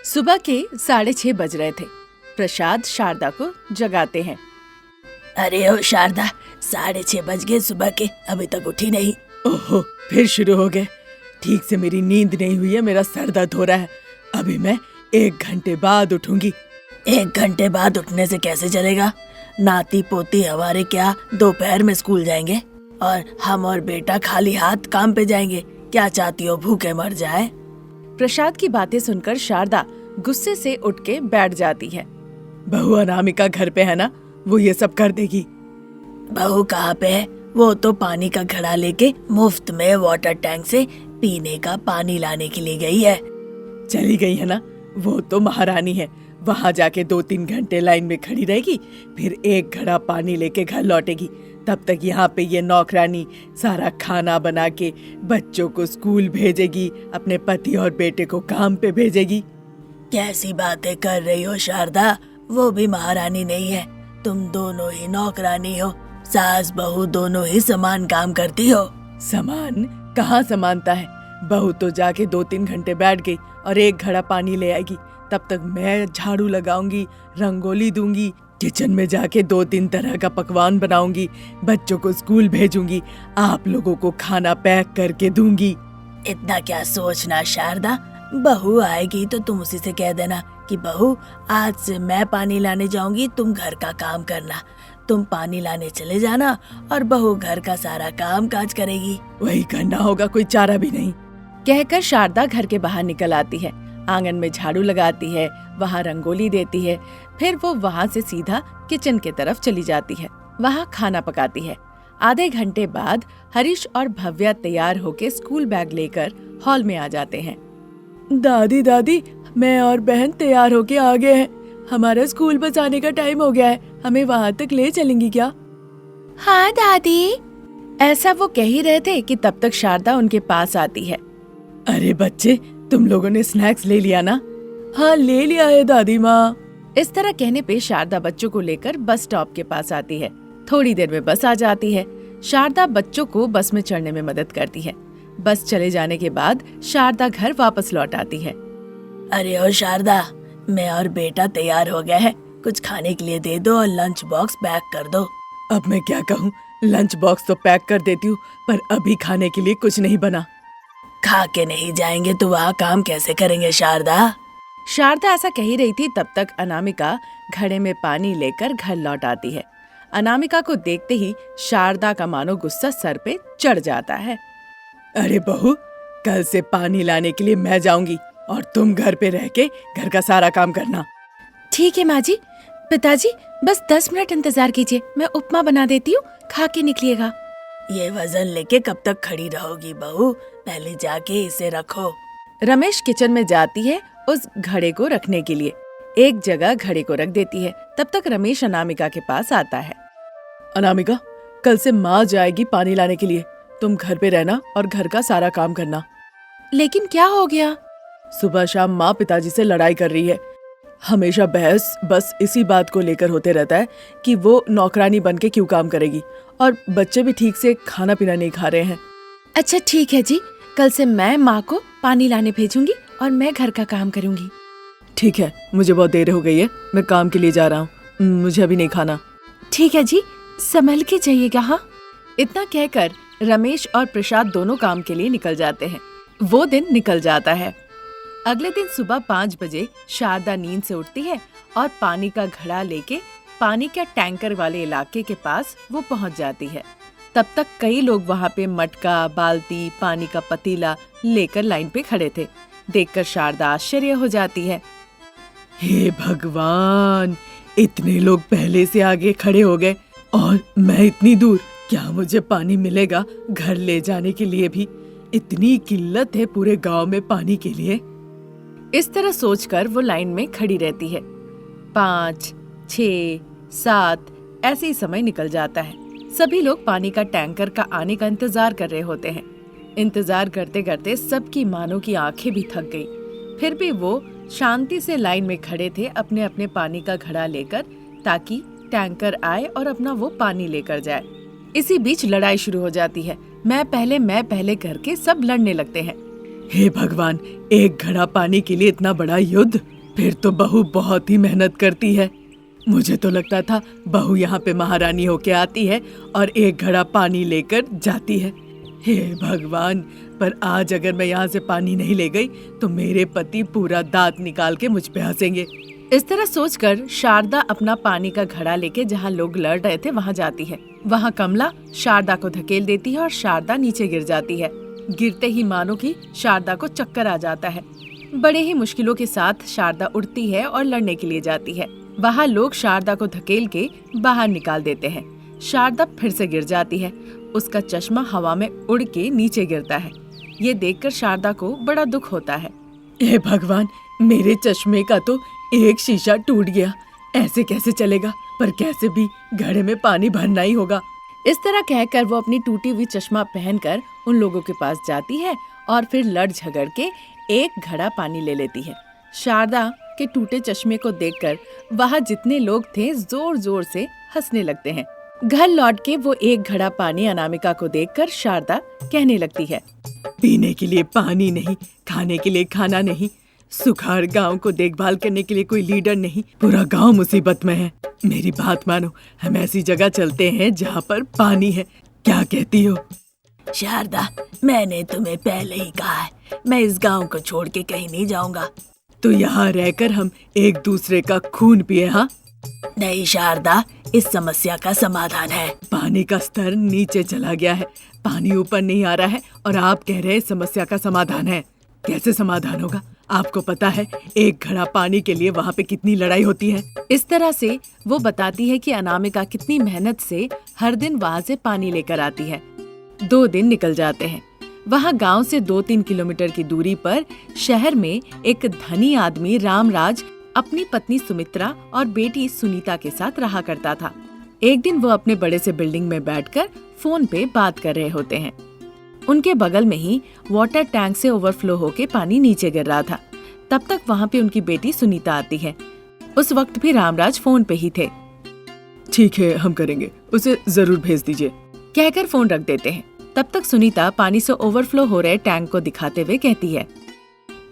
सुबह के 6:30 बज रहे थे। प्रसाद शारदा को जगाते हैं। अरे ओ शारदा, 6:30 बज गए सुबह के, अभी तक उठी नहीं। ओहो, फिर शुरू हो गए। ठीक से मेरी नींद नहीं हुई है, मेरा सर दर्द हो रहा है। अभी मैं 1 घंटे बाद उठूंगी। 1 घंटे बाद उठने से कैसे चलेगा? नाती पोती हमारे क्या दोपहर में स्कूल जाएंगे और हम और बेटा खाली हाथ काम पे जाएंगे? क्या चाहती हो, भूखे मर जाए? प्रसाद की बातें सुनकर शारदा गुस्से से उठ के बैठ जाती है। बहू अनामिका घर पे है ना, वो ये सब कर देगी। बहू कहाँ पे है? वो तो पानी का घड़ा लेके मुफ्त में वाटर टैंक से पीने का पानी लाने के लिए गई है। चली गई है ना, वो तो महारानी है। वहाँ जाके 2-3 घंटे लाइन में खड़ी रहेगी, फिर 1 घड़ा पानी लेके घर लौटेगी। तब तक यहाँ पे ये नौकरानी सारा खाना बना के बच्चों को स्कूल भेजेगी, अपने पति और बेटे को काम पे भेजेगी। कैसी बातें कर रही हो शारदा? वो भी महारानी नहीं है, तुम दोनों ही नौकरानी हो। सास बहू दोनों ही समान काम करती हो। समान कहाँ समानता है? बहू तो जाके 2-3 घंटे बैठ गई और 1 घड़ा पानी ले आएगी। तब तक मैं झाड़ू लगाऊंगी, रंगोली दूंगी, किचन में जाके 2-3 तरह का पकवान बनाऊंगी, बच्चों को स्कूल भेजूंगी, आप लोगों को खाना पैक करके दूंगी। इतना क्या सोचना शारदा, बहू आएगी तो तुम उसी से कह देना कि बहू आज से मैं पानी लाने जाऊंगी, तुम घर का काम करना। तुम पानी लाने चले जाना और बहू घर का सारा काम काज करेगी। वही करना होगा, कोई चारा भी नहीं। कहकर शारदा घर के बाहर निकल आती है। आंगन में झाड़ू लगाती है, वहाँ रंगोली देती है। फिर वो वहाँ से सीधा किचन के तरफ चली जाती है, वहाँ खाना पकाती है। आधे घंटे बाद हरीश और भव्या तैयार होके स्कूल बैग लेकर हॉल में आ जाते हैं। दादी दादी, मैं और बहन तैयार होके आ गए हैं। हमारा स्कूल बस आने का टाइम हो गया है, हमें वहाँ तक ले चलेंगी क्या? हाँ दादी। ऐसा वो कह ही रहे थे कि तब तक शारदा उनके पास आती है। अरे बच्चे, तुम लोगों ने स्नैक्स ले लिया ना? हाँ ले लिया है दादी माँ। इस तरह कहने पे शारदा बच्चों को लेकर बस स्टॉप के पास आती है। थोड़ी देर में बस आ जाती है। शारदा बच्चों को बस में चढ़ने में मदद करती है। बस चले जाने के बाद शारदा घर वापस लौट आती है। अरे ओ शारदा, मैं और बेटा तैयार हो गए हैं, कुछ खाने के लिए दे दो और लंच बॉक्स पैक कर दो। अब मैं क्या कहूँ, लंच बॉक्स तो पैक कर देती हूँ, पर अभी खाने के लिए कुछ नहीं बना। खा के नहीं जाएंगे तो वहाँ काम कैसे करेंगे शारदा? शारदा ऐसा कह ही रही थी, तब तक अनामिका घड़े में पानी लेकर घर लौट आती है। अनामिका को देखते ही शारदा का मानो गुस्सा सर पे चढ़ जाता है। अरे बहू, कल से पानी लाने के लिए मैं जाऊंगी और तुम घर पे रह के घर का सारा काम करना। ठीक है माँ जी। पिताजी बस 10 मिनट इंतजार कीजिए, मैं उपमा बना देती हूँ, खा के निकलिएगा। ये वजन लेके कब तक खड़ी रहोगी बहू? पहले जाके इसे रखो। रमेश किचन में जाती है उस घड़े को रखने के लिए। एक जगह घड़े को रख देती है। तब तक रमेश अनामिका के पास आता है। अनामिका, कल से माँ जाएगी पानी लाने के लिए, तुम घर पे रहना और घर का सारा काम करना। लेकिन क्या हो गया? सुबह शाम माँ पिताजी से लड़ाई कर रही है। हमेशा बहस बस इसी बात को लेकर होते रहता है कि वो नौकरानी बन के क्यों काम करेगी, और बच्चे भी ठीक से खाना पीना नहीं खा रहे हैं। अच्छा ठीक है जी, कल से मैं माँ को पानी लाने भेजूंगी और मैं घर का काम करूंगी। ठीक है, मुझे बहुत देर हो गई है, मैं काम के लिए जा रहा हूँ, मुझे अभी नहीं खाना। ठीक है जी, संभल के जाइएगा। हाँ। इतना कहकर रमेश और प्रसाद दोनों काम के लिए निकल जाते हैं। वो दिन निकल जाता है। अगले दिन सुबह 5 बजे शारदा नींद से उठती है और पानी का घड़ा लेके पानी के टैंकर वाले इलाके के पास वो पहुंच जाती है। तब तक कई लोग वहाँ पे मटका, बाल्टी, पानी का पतीला लेकर लाइन पे खड़े थे। देखकर शारदा आश्चर्य हो जाती है। हे भगवान, इतने लोग पहले से आगे खड़े हो गए और मैं इतनी दूर। क्या मुझे पानी मिलेगा घर ले जाने के लिए भी? इतनी किल्लत है पूरे गांव में पानी के लिए। इस तरह सोचकर वो लाइन में खड़ी रहती है। 5, 6, 7 ऐसे ही समय निकल जाता है। सभी लोग पानी का टैंकर का आने का इंतजार कर रहे होते हैं। इंतजार करते करते सबकी मानो की आंखें भी थक गई। फिर भी वो शांति से लाइन में खड़े थे अपने अपने पानी का घड़ा लेकर, ताकि टैंकर आए और अपना वो पानी लेकर जाए। इसी बीच लड़ाई शुरू हो जाती है। मैं पहले करके सब लड़ने लगते हैं। हे भगवान, एक घड़ा पानी के लिए इतना बड़ा युद्ध। फिर तो बहू बहुत ही मेहनत करती है। मुझे तो लगता था बहू यहाँ पे महारानी होके आती है और एक घड़ा पानी लेकर जाती है। हे भगवान, पर आज अगर मैं यहाँ से पानी नहीं ले गई तो मेरे पति पूरा दांत निकाल के मुझ पे हंसेंगे। इस तरह सोचकर शारदा अपना पानी का घड़ा लेके जहाँ लोग लड़ रहे थे वहाँ जाती है। वहाँ कमला शारदा को धकेल देती है और शारदा नीचे गिर जाती है। गिरते ही मानो कि शारदा को चक्कर आ जाता है। बड़े ही मुश्किलों के साथ शारदा उठती है और लड़ने के लिए जाती है। वहाँ लोग शारदा को धकेल के बाहर निकाल देते हैं। शारदा फिर से गिर जाती है। उसका चश्मा हवा में उड़ के नीचे गिरता है। ये देखकर शारदा को बड़ा दुख होता है। हे भगवान, मेरे चश्मे का तो एक शीशा टूट गया। ऐसे कैसे चलेगा? पर कैसे भी घड़े में पानी भरना ही होगा। इस तरह कहकर वो अपनी टूटी हुई चश्मा पहनकर उन लोगों के पास जाती है और फिर लड़ झगड़ के एक घड़ा पानी ले लेती है। शारदा के टूटे चश्मे को देखकर वहाँ जितने लोग थे जोर जोर से हंसने लगते हैं। घर लौट के वो एक घड़ा पानी अनामिका को देखकर शारदा कहने लगती है, पीने के लिए पानी नहीं, खाने के लिए खाना नहीं, सुखाड़ गांव को देखभाल करने के लिए कोई लीडर नहीं, पूरा गांव मुसीबत में है। मेरी बात मानो, हम ऐसी जगह चलते हैं जहाँ पर पानी है। क्या कहती हो? शारदा, मैंने तुम्हें पहले ही कहा है, मैं इस गांव को छोड़ के कहीं नहीं जाऊंगा। तो यहाँ रहकर हम एक दूसरे का खून पिए? हाँ नहीं शारदा, इस समस्या का समाधान है। पानी का स्तर नीचे चला गया है, पानी ऊपर नहीं आ रहा है और आप कह रहे हैं समस्या का समाधान है। कैसे समाधान होगा? आपको पता है एक घड़ा पानी के लिए वहाँ पे कितनी लड़ाई होती है। इस तरह से वो बताती है कि अनामिका कितनी मेहनत से हर दिन वहाँ से पानी लेकर आती है। 2 दिन निकल जाते हैं। वहाँ गांव से 2-3 किलोमीटर की दूरी पर शहर में एक धनी आदमी रामराज अपनी पत्नी सुमित्रा और बेटी सुनीता के साथ रहा करता था। एक दिन वो अपने बड़े से बिल्डिंग में बैठकर फोन पे बात कर रहे होते हैं। उनके बगल में ही वाटर टैंक से ओवरफ्लो होके पानी नीचे गिर रहा था। तब तक वहाँ पे उनकी बेटी सुनीता आती है। उस वक्त भी रामराज फोन पे ही थे। ठीक है, हम करेंगे, उसे जरूर भेज दीजिए, कहकर फोन रख देते हैं। तब तक सुनीता पानी से ओवरफ्लो हो रहे टैंक को दिखाते हुए कहती है,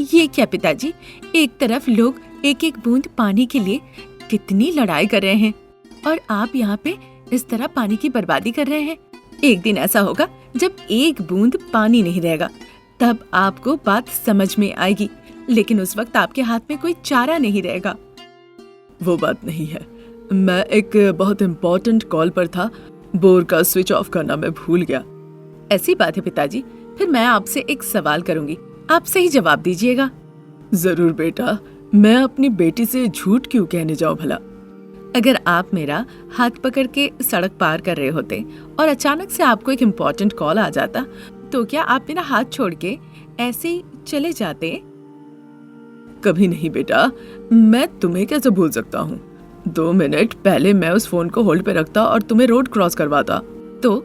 ये क्या पिताजी, एक तरफ लोग एक एक बूंद पानी के लिए कितनी लड़ाई कर रहे हैं और आप यहाँ पे इस तरह पानी की बर्बादी कर रहे हैं। एक दिन ऐसा होगा जब एक बूंद पानी नहीं रहेगा, तब आपको बात समझ में आएगी, लेकिन उस वक्त आपके हाथ में कोई चारा नहीं रहेगा। वो बात नहीं है, मैं एक बहुत इम्पोर्टेंट कॉल पर था, बोर का स्विच ऑफ करना मैं भूल गया। ऐसी बात है पिताजी, फिर मैं आपसे एक सवाल करूंगी, आप सही जवाब दीजिएगा। जरूर बेटा, मैं अपनी बेटी से झूठ क्यों कहने जाऊं भला। अगर आप मेरा हाथ पकड़ के सड़क पार कर रहे होते और अचानक से आपको एक इम्पोर्टेंट कॉल आ जाता, तो क्या आप मेरा हाथ छोड़ के ऐसे ही चले जाते? कभी नहीं बेटा, मैं तुम्हें कैसे भूल सकता हूँ। 2 मिनट पहले मैं उस फोन को होल्ड पे रखता और तुम्हें रोड क्रॉस करवाता। तो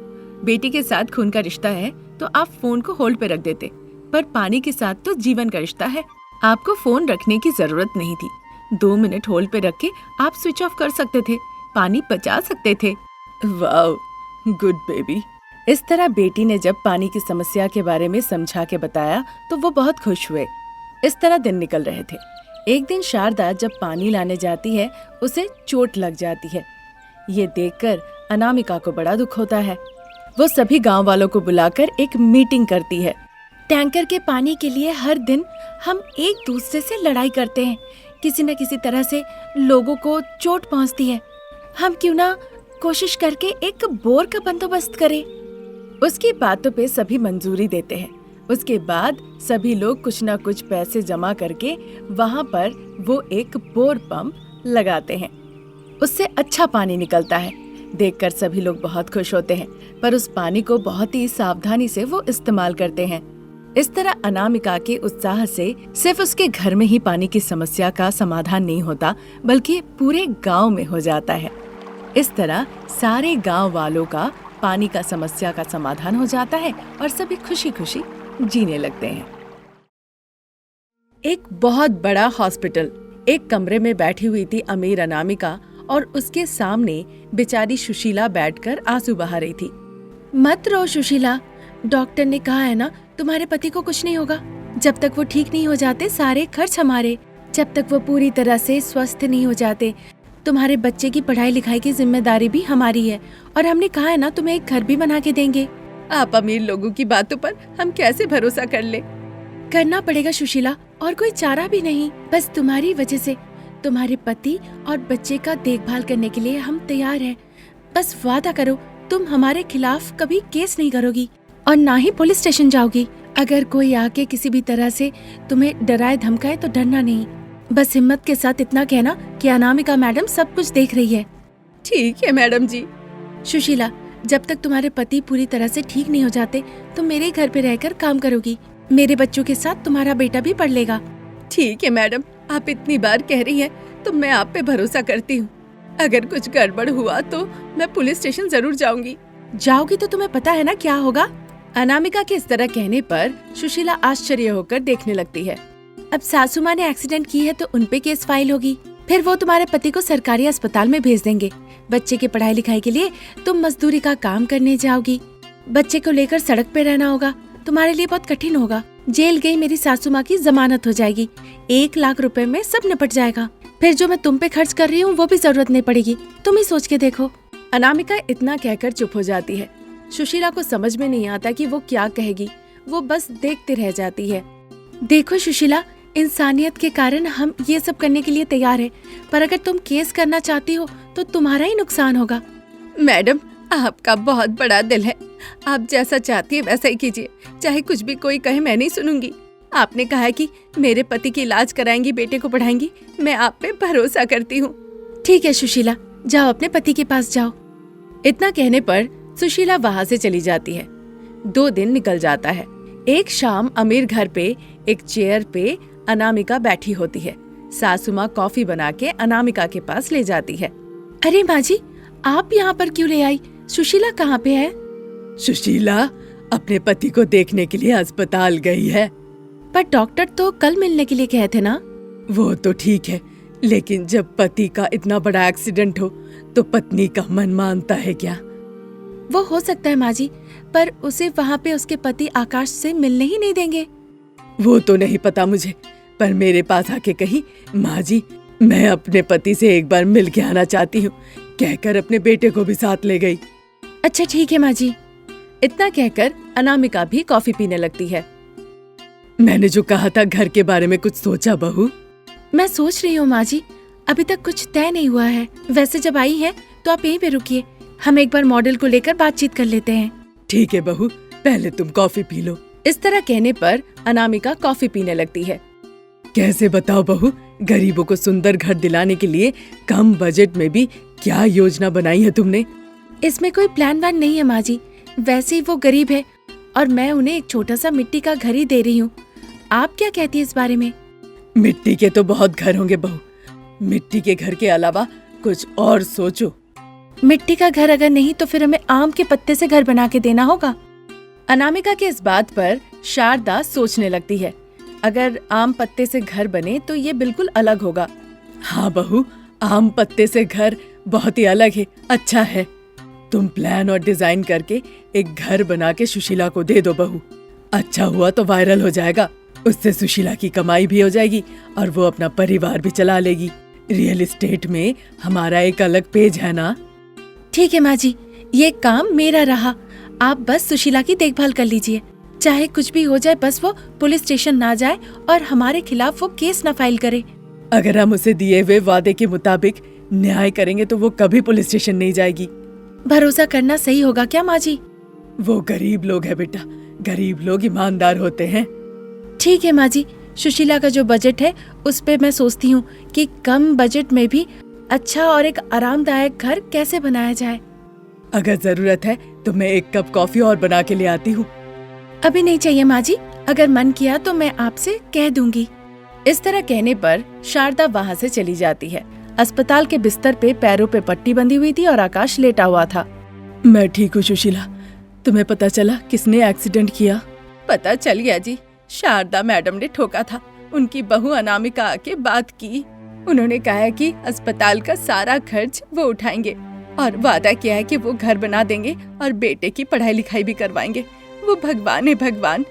बेटी के साथ खून का रिश्ता है तो आप फोन को होल्ड पे रख देते, पर पानी के साथ तो जीवन का रिश्ता है। आपको फोन रखने की जरूरत नहीं थी। 2 मिनट होल्ड पे रख के आप स्विच ऑफ कर सकते थे, पानी बचा सकते थे। Wow, good baby. इस तरह बेटी ने जब पानी की समस्या के बारे में समझा के बताया तो वो बहुत खुश हुए। इस तरह दिन निकल रहे थे। एक दिन शारदा जब पानी लाने जाती है, उसे चोट लग जाती है। ये देखकर अनामिका को बड़ा दुख होता है। वो सभी गांव वालों को बुलाकर एक मीटिंग करती है। टैंकर के पानी के लिए हर दिन हम एक दूसरे से लड़ाई करते हैं, किसी न किसी तरह से लोगों को चोट पहुंचती है। हम क्यों ना कोशिश करके एक बोर का बंदोबस्त करें। उसकी बातों पे सभी मंजूरी देते हैं। उसके बाद सभी लोग कुछ न कुछ पैसे जमा करके वहाँ पर वो एक बोर पंप लगाते हैं। उससे अच्छा पानी निकलता है। देखकर सभी लोग बहुत खुश होते हैं, पर उस पानी को बहुत ही सावधानी से वो इस्तेमाल करते हैं। इस तरह अनामिका के उत्साह से सिर्फ उसके घर में ही पानी की समस्या का समाधान नहीं होता, बल्कि पूरे गांव में हो जाता है। इस तरह सारे गांव वालों का पानी का समस्या का समाधान हो जाता है और सभी खुशी खुशी जीने लगते हैं। एक बहुत बड़ा हॉस्पिटल। एक कमरे में बैठी हुई थी अमीर अनामिका और उसके सामने बेचारी सुशीला बैठकर आंसू बहा रही थी। मत रो सुशीला, डॉक्टर ने कहा है ना तुम्हारे पति को कुछ नहीं होगा। जब तक वो ठीक नहीं हो जाते सारे खर्च हमारे। जब तक वो पूरी तरह से स्वस्थ नहीं हो जाते तुम्हारे बच्चे की पढ़ाई लिखाई की जिम्मेदारी भी हमारी है। और हमने कहा है ना तुम्हें एक घर भी बना के देंगे। आप अमीर लोगों की बातों पर हम कैसे भरोसा कर ले? करना पड़ेगा सुशीला, और कोई चारा भी नहीं। बस तुम्हारी वजह से तुम्हारे पति और बच्चे का देखभाल करने के लिए हम तैयार हैं। बस वादा करो तुम हमारे खिलाफ कभी केस नहीं करोगी और ना ही पुलिस स्टेशन जाओगी। अगर कोई आके किसी भी तरह से तुम्हें डराए धमकाए तो डरना नहीं। बस हिम्मत के साथ इतना कहना कि अनामिका मैडम सब कुछ देख रही है। ठीक है मैडम जी। सुशीला, जब तक तुम्हारे पति पूरी तरह से ठीक नहीं हो जाते तुम मेरे घर पे रहकर काम करोगी। मेरे बच्चों के साथ तुम्हारा बेटा भी पढ़ लेगा। ठीक है मैडम, आप इतनी बार कह रही हैं तो मैं आप पे भरोसा करती हूँ। अगर कुछ गड़बड़ हुआ तो मैं पुलिस स्टेशन जरूर जाऊंगी। जाओगी तो तुम्हें पता है ना क्या होगा। अनामिका के इस तरह कहने पर सुशीला आश्चर्य होकर देखने लगती है। अब सासू माँ ने एक्सीडेंट की है तो उनपे केस फाइल होगी। फिर वो तुम्हारे पति को सरकारी अस्पताल में भेज देंगे। बच्चे की पढ़ाई लिखाई के लिए तुम मजदूरी का काम करने जाओगी। बच्चे को लेकर सड़क पे रहना होगा, तुम्हारे लिए बहुत कठिन होगा। जेल गई मेरी सासू माँ की जमानत हो जाएगी। 1 लाख रुपए में सब निपट जाएगा। फिर जो मैं तुम पे खर्च कर रही हूँ वो भी जरूरत नहीं पड़ेगी। तुम ही सोच के देखो। अनामिका इतना कहकर चुप हो जाती है। सुशीला को समझ में नहीं आता कि वो क्या कहेगी। वो बस देखते रह जाती है। देखो सुशीला, इंसानियत के कारण हम ये सब करने के लिए तैयार हैं, पर अगर तुम केस करना चाहती हो तो तुम्हारा ही नुकसान होगा। मैडम, आपका बहुत बड़ा दिल है। आप जैसा चाहती है वैसा ही कीजिए। चाहे कुछ भी कोई कहे मैं नहीं सुनूंगी। आपने कहा है कि मेरे पति की इलाज कराएंगी, बेटे को पढ़ाएंगी। मैं आप पे भरोसा करती हूँ। ठीक है सुशीला, जाओ अपने पति के पास जाओ। इतना कहने पर सुशीला वहाँ से चली जाती है। 2 दिन निकल जाता है। एक शाम अमीर घर पे एक चेयर पे अनामिका बैठी होती है। सासू माँ कॉफी बना के अनामिका के पास ले जाती है। अरे माँ जी, आप यहाँ पर क्यों ले आई? सुशीला कहाँ पे है? सुशीला अपने पति को देखने के लिए अस्पताल गई है। पर डॉक्टर तो कल मिलने के लिए कहे थे ना। वो तो ठीक है, लेकिन जब पति का इतना बड़ा एक्सीडेंट हो तो पत्नी का मन मानता है क्या? वो हो सकता है माँ जी, पर उसे वहाँ पे उसके पति आकाश से मिलने ही नहीं देंगे। वो तो नहीं पता मुझे, पर मेरे पास आके कही, माँ जी मैं अपने पति से एक बार मिल के आना चाहती हूँ, कहकर अपने बेटे को भी साथ ले गई। अच्छा ठीक है माँ जी। इतना कहकर अनामिका भी कॉफी पीने लगती है। मैंने जो कहा था घर के बारे में कुछ सोचा बहू? मैं सोच रही हूँ माँ जी, अभी तक कुछ तय नहीं हुआ है। वैसे जब आई है तो आप यहीं पे रुकिए, हम एक बार मॉडल को लेकर बातचीत कर लेते हैं। ठीक है बहू, पहले तुम कॉफी पी लो। इस तरह कहने पर अनामिका कॉफी पीने लगती है। कैसे बताओ बहू, गरीबों को सुंदर घर दिलाने के लिए कम बजट में भी क्या योजना बनाई है तुमने? इसमें कोई प्लान वान नहीं है माँ जी। वैसे ही वो गरीब है और मैं उन्हें एक छोटा सा मिट्टी का घर ही दे रही हूँ। आप क्या कहती है इस बारे में? मिट्टी के तो बहुत घर होंगे बहू, मिट्टी के घर के अलावा कुछ और सोचो। मिट्टी का घर अगर नहीं तो फिर हमें आम के पत्ते से घर बना के देना होगा। अनामिका के इस बात पर शारदा सोचने लगती है। अगर आम पत्ते से घर बने तो ये बिल्कुल अलग होगा। हाँ बहू, आम पत्ते से घर बहुत ही अलग है, अच्छा है। तुम प्लान और डिजाइन करके एक घर बना के सुशीला को दे दो बहू। अच्छा हुआ तो वायरल हो जाएगा, उससे सुशीला की कमाई भी हो जाएगी और वो अपना परिवार भी चला लेगी। रियल एस्टेट में हमारा एक अलग पेज है ना। ठीक है माँ जी, ये काम मेरा रहा। आप बस सुशीला की देखभाल कर लीजिए। चाहे कुछ भी हो जाए, बस वो पुलिस स्टेशन ना जाए और हमारे खिलाफ वो केस ना फाइल करे। अगर हम उसे दिए हुए वादे के मुताबिक न्याय करेंगे तो वो कभी पुलिस स्टेशन नहीं जाएगी। भरोसा करना सही होगा क्या माँ जी? वो गरीब लोग है बेटा, गरीब लोग ईमानदार होते हैं। ठीक है माँ जी, सुशीला का जो बजट है उस पे मैं सोचती हूँ कि कम बजट में भी अच्छा और एक आरामदायक घर कैसे बनाया जाए। अगर जरूरत है तो मैं एक कप कॉफी और बना के ले आती हूँ। अभी नहीं चाहिए माँ जी, अगर मन किया तो मैं आपसे कह दूंगी। इस तरह कहने पर शारदा वहाँ से चली जाती है। अस्पताल के बिस्तर पे पैरों पे पट्टी बंधी हुई थी और आकाश लेटा हुआ था। मैं ठीक हूँ सुशीला, तुम्हें पता चला किसने एक्सीडेंट किया? पता चल गया जी, शारदा मैडम ने ठोका था। उनकी बहू अनामिका आके बात की। उन्होंने कहा है कि अस्पताल का सारा खर्च वो उठाएंगे और वादा किया है कि वो घर बना देंगे और बेटे की पढ़ाई लिखाई भी करवाएंगे। वो भगवान है भगवान।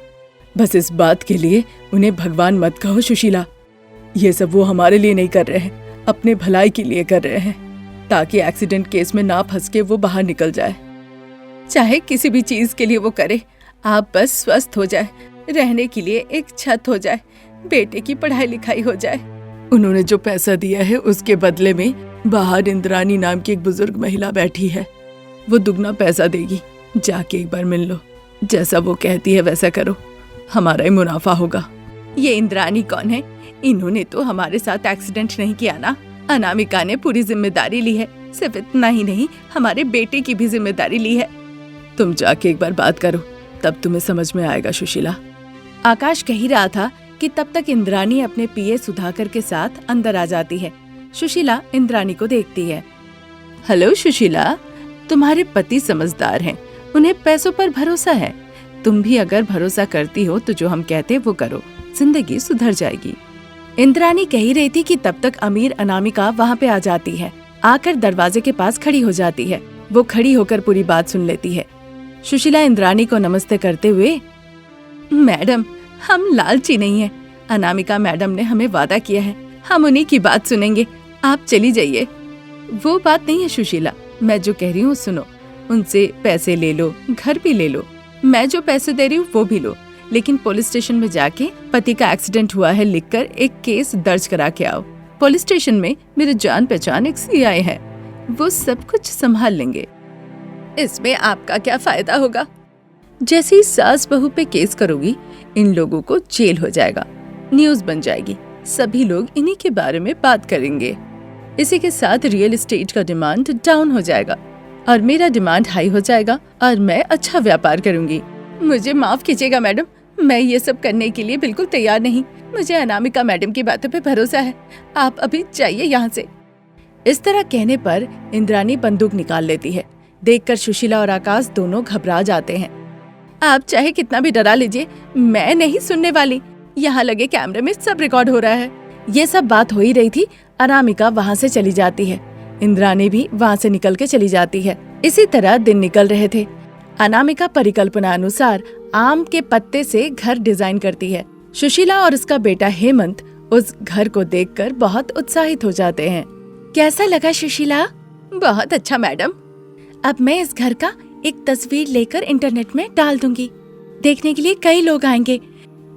बस इस बात के लिए उन्हें भगवान मत कहो सुशीला। ये सब वो हमारे लिए नहीं कर रहे हैं, अपने भलाई के लिए कर रहे हैं, ताकि एक्सीडेंट केस में ना फंस के वो बाहर निकल जाए। चाहे किसी भी चीज के लिए वो करे, आप बस स्वस्थ हो जाए, रहने के लिए एक छत हो जाए, बेटे की पढ़ाई लिखाई हो जाए। उन्होंने जो पैसा दिया है उसके बदले में बाहर इंद्रानी नाम की एक बुजुर्ग महिला बैठी है, वो दुगना पैसा देगी। जाके एक बार मिल लो, जैसा वो कहती है वैसा करो, हमारा ही मुनाफा होगा। ये इंद्रानी कौन है? इन्होंने तो हमारे साथ एक्सीडेंट नहीं किया ना। अनामिका ने पूरी जिम्मेदारी ली है, सिर्फ इतना ही नहीं, हमारे बेटे की भी जिम्मेदारी ली है। तुम जाके एक बार बात करो, तब तुम्हें समझ में आएगा सुशीला। आकाश कह ही रहा था कि तब तक इंद्रानी अपने पीए सुधाकर के साथ अंदर आ जाती है। सुशीला इंद्रानी को देखती है। हेलो सुशीला, तुम्हारे पति समझदार हैं, उन्हें पैसों पर भरोसा है। तुम भी अगर भरोसा करती हो तो जो हम कहते हैं वो करो, जिंदगी सुधर जाएगी। इंद्रानी कह ही रही थी कि तब तक अमीर अनामिका वहाँ पे आ जाती है। आकर दरवाजे के पास खड़ी हो जाती है। वो खड़ी होकर पूरी बात सुन लेती है। सुशीला इंद्रानी को नमस्ते करते हुए, मैडम हम लालची नहीं है, अनामिका मैडम ने हमें वादा किया है, हम उन्हीं की बात सुनेंगे, आप चली जाइए। वो बात नहीं है सुशीला, मैं जो कह रही हूँ सुनो, उनसे पैसे ले लो, घर भी ले लो, मैं जो पैसे दे रही हूँ वो भी लो, लेकिन पुलिस स्टेशन में जाके पति का एक्सीडेंट हुआ है लिखकर एक केस दर्ज करा के आओ। पुलिस स्टेशन में मेरे जान पहचान एक सीआई है, वो सब कुछ संभाल लेंगे। इसमें आपका क्या फायदा होगा? जैसे ही सास बहू पे केस करोगी, इन लोगों को जेल हो जाएगा, न्यूज बन जाएगी, सभी लोग इन्हीं के बारे में बात करेंगे। इसी के साथ रियल एस्टेट का डिमांड डाउन हो जाएगा और मेरा डिमांड हाई हो जाएगा और मैं अच्छा व्यापार करूंगी। मुझे माफ कीजिएगा मैडम, मैं ये सब करने के लिए बिल्कुल तैयार नहीं। मुझे अनामिका मैडम की बातों पे भरोसा है, आप अभी जाइए यहाँ से। इस तरह कहने पर इंद्रानी बंदूक निकाल लेती है। देखकर सुशीला और आकाश दोनों घबरा जाते हैं। आप चाहे कितना भी डरा लीजिए, मैं नहीं सुनने वाली। यहाँ लगे कैमरे में सब रिकॉर्ड हो रहा है। ये सब बात हो ही रही थी, अनामिका वहाँ से चली जाती है। इंद्रानी भी वहाँ से निकल के चली जाती है। इसी तरह दिन निकल रहे थे। अनामिका परिकल्पना अनुसार आम के पत्ते से घर डिजाइन करती है। सुशीला और उसका बेटा हेमंत उस घर को देखकर बहुत उत्साहित हो जाते हैं। कैसा लगा सुशीला? बहुत अच्छा मैडम। अब मैं इस घर का एक तस्वीर लेकर इंटरनेट में डाल दूंगी। देखने के लिए कई लोग आएंगे,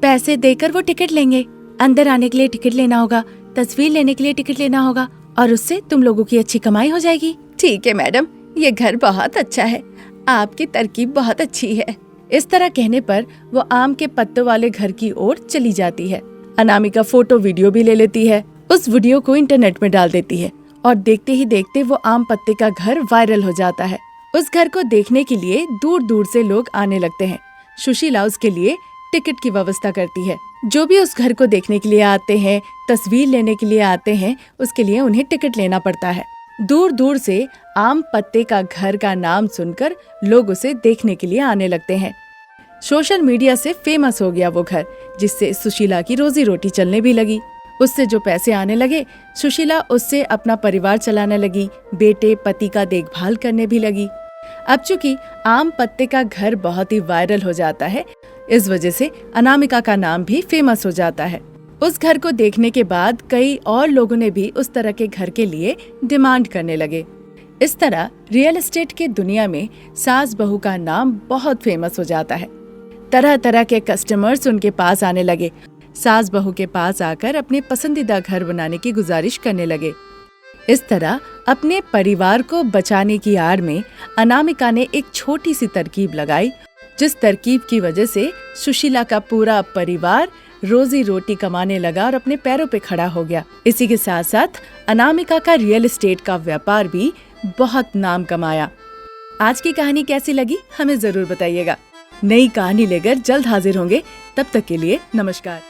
पैसे देकर वो टिकट लेंगे। अंदर आने के लिए टिकट लेना होगा, तस्वीर लेने के लिए टिकट लेना होगा और उससे तुम लोगों की अच्छी कमाई हो जाएगी। ठीक है मैडम, ये घर बहुत अच्छा है, आपकी तरकीब बहुत अच्छी है। इस तरह कहने पर वो आम के पत्तों वाले घर की ओर चली जाती है। अनामिका फोटो वीडियो भी ले लेती है, उस वीडियो को इंटरनेट में डाल देती है और देखते ही देखते वो आम पत्ते का घर वायरल हो जाता है। उस घर को देखने के लिए दूर दूर से लोग आने लगते हैं। सुशीला उसके लिए टिकट की व्यवस्था करती है। जो भी उस घर को देखने के लिए आते हैं, तस्वीर लेने के लिए आते हैं, उसके लिए उन्हें टिकट लेना पड़ता है। दूर दूर से आम पत्ते का घर का नाम सुनकर लोग उसे देखने के लिए आने लगते हैं। सोशल मीडिया से फेमस हो गया वो घर, जिससे सुशीला की रोजी रोटी चलने भी लगी। उससे जो पैसे आने लगे, सुशीला उससे अपना परिवार चलाने लगी, बेटे पति का देखभाल करने भी लगी। अब चूंकि आम पत्ते का घर बहुत ही वायरल हो जाता है, इस वजह से अनामिका का नाम भी फेमस हो जाता है। उस घर को देखने के बाद कई और लोगों ने भी उस तरह के घर के लिए डिमांड करने लगे। इस तरह रियल एस्टेट के दुनिया में सास बहू का नाम बहुत फेमस हो जाता है। तरह तरह के कस्टमर्स उनके पास आने लगे। सास बहू के पास आकर अपने पसंदीदा घर बनाने की गुजारिश करने लगे। इस तरह अपने परिवार को बचाने की आड़ में अनामिका ने एक छोटी सी तरकीब लगाई, जिस तरकीब की वजह से सुशीला का पूरा परिवार रोजी रोटी कमाने लगा और अपने पैरों पे खड़ा हो गया। इसी के साथ साथ अनामिका का रियल एस्टेट का व्यापार भी बहुत नाम कमाया। आज की कहानी कैसी लगी हमें जरूर बताइएगा। नई कहानी लेकर जल्द हाजिर होंगे, तब तक के लिए नमस्कार।